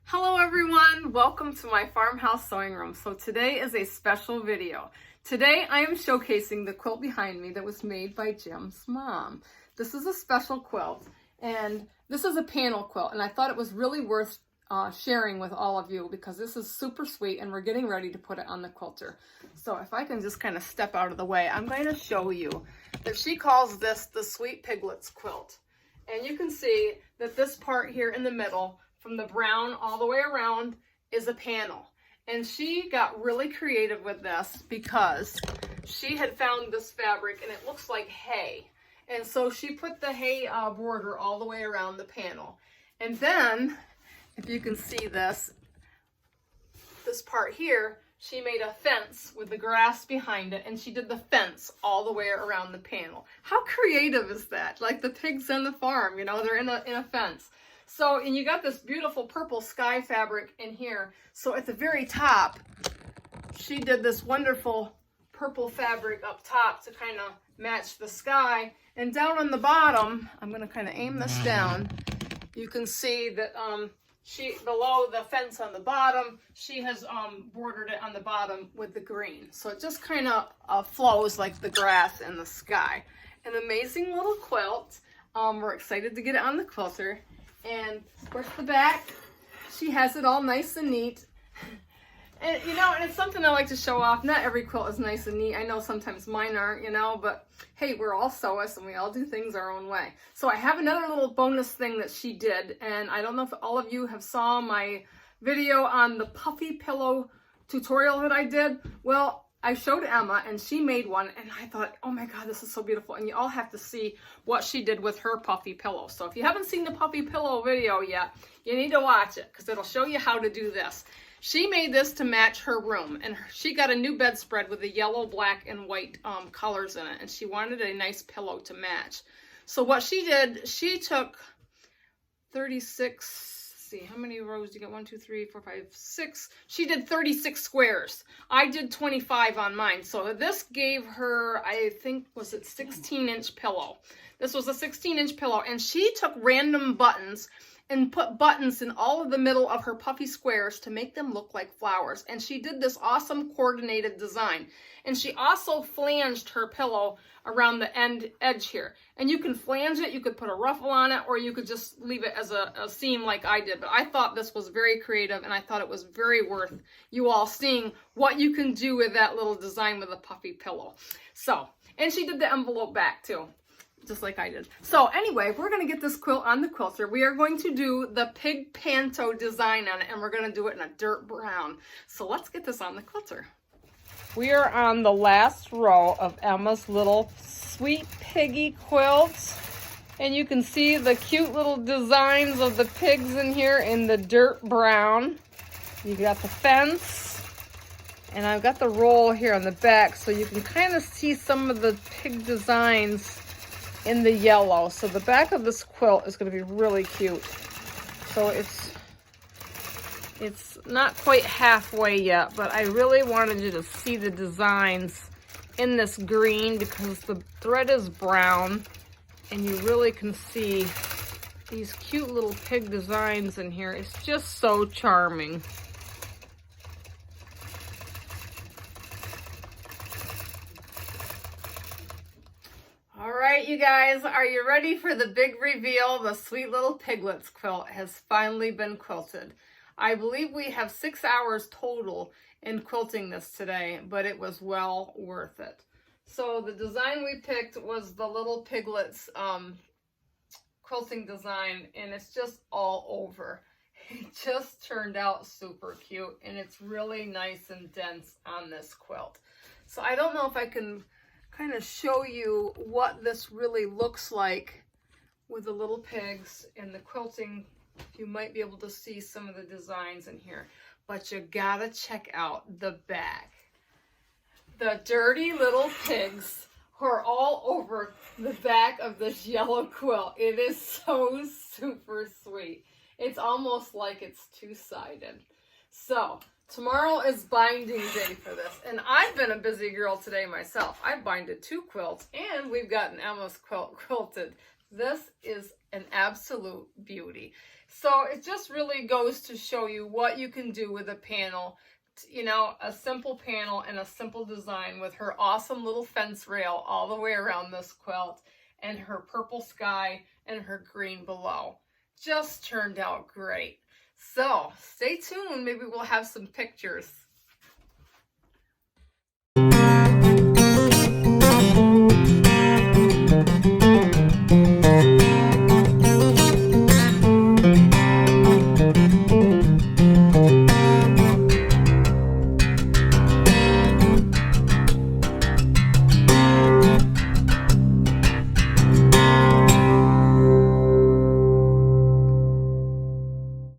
Hello everyone, welcome to my farmhouse sewing room. So today is a special video. Today I am showcasing the quilt behind me that was made by Jim's mom. This is a special quilt and this is a panel quilt, and I thought it was really worth sharing with all of you because this is super sweet and we're getting ready to put it on the quilter. So if I can just kind of step out of the way, I'm going to show you that she calls this the Sweet Piglets quilt. And you can see that this part here in the middle, from the brown all the way around, is a panel. And she got really creative with this because she had found this fabric and it looks like hay. And so she put the hay border all the way around the panel. And then, if you can see this part here, she made a fence with the grass behind it, and she did the fence all the way around the panel. How creative is that? Like the pigs on the farm, you know, they're in a fence. So, and you got this beautiful purple sky fabric in here. So at the very top, she did this wonderful purple fabric up top to kind of match the sky. And down on the bottom, I'm going to kind of aim this down. You can see that below the fence on the bottom, she has bordered it on the bottom with the green. So it just kind of flows like the grass in the sky. An amazing little quilt. We're excited to get it on the quilter. And of course the back, she has it all nice and neat. And you know, and it's something I like to show off. Not every quilt is nice and neat. I know sometimes mine aren't, you know, but hey, we're all sewists and we all do things our own way. So I have another little bonus thing that she did, and I don't know if all of you have saw my video on the puffy pillow tutorial that I did. Well, I showed Emma and she made one, and I thought, oh my God, this is so beautiful. And you all have to see what she did with her puffy pillow. So if you haven't seen the puffy pillow video yet, you need to watch it because it'll show you how to do this. She made this to match her room, and she got a new bedspread with the yellow, black, and white colors in it, and she wanted a nice pillow to match. So what she did, she took 36, see, how many rows do you get? 1, 2, 3, 4, 5, 6. She did 36 squares. I did 25 on mine. So this gave her, I think, was it 16-inch pillow. This was a 16-inch pillow, and she took random buttons and put buttons in all of the middle of her puffy squares to make them look like flowers. And she did this awesome coordinated design. And she also flanged her pillow around the edge here. And you can flange it, you could put a ruffle on it, or you could just leave it as a seam like I did. But I thought this was very creative, and I thought it was very worth you all seeing what you can do with that little design with a puffy pillow. So, and she did the envelope back too, just like I did. So anyway, we're going to get this quilt on the quilter. We are going to do the pig panto design on it, and we're going to do it in a dirt brown. So let's get this on the quilter. We are on the last row of Emma's little sweet piggy quilt. And you can see the cute little designs of the pigs in here in the dirt brown. You got the fence. And I've got the roll here on the back so you can kind of see some of the pig designs in the yellow. So the back of this quilt is going to be really cute. So it's not quite halfway yet, but I really wanted you to see the designs in this green because the thread is brown and you really can see these cute little pig designs in here. It's just so charming. All right, you guys, are you ready for the big reveal? The sweet little piglets quilt has finally been quilted. I believe we have 6 hours total in quilting this today, but it was well worth it. So the design we picked was the little piglets quilting design, and it's just all over. It just turned out super cute, and it's really nice and dense on this quilt. So I don't know if I can kind of show you what this really looks like with the little pigs and the quilting. You might be able to see some of the designs in here, but you gotta check out the back. The dirty little pigs are all over the back of this yellow quilt. It is so super sweet. It's almost like it's two-sided. So tomorrow is binding day for this, and I've been a busy girl today myself. I've binded 2 quilts, and we've gotten Emma's quilt quilted This is an absolute beauty. So it just really goes to show you what you can do with a panel, you know, a simple panel and a simple design with her awesome little fence rail all the way around this quilt and her purple sky and her green below. Just turned out great. So stay tuned, maybe we'll have some pictures.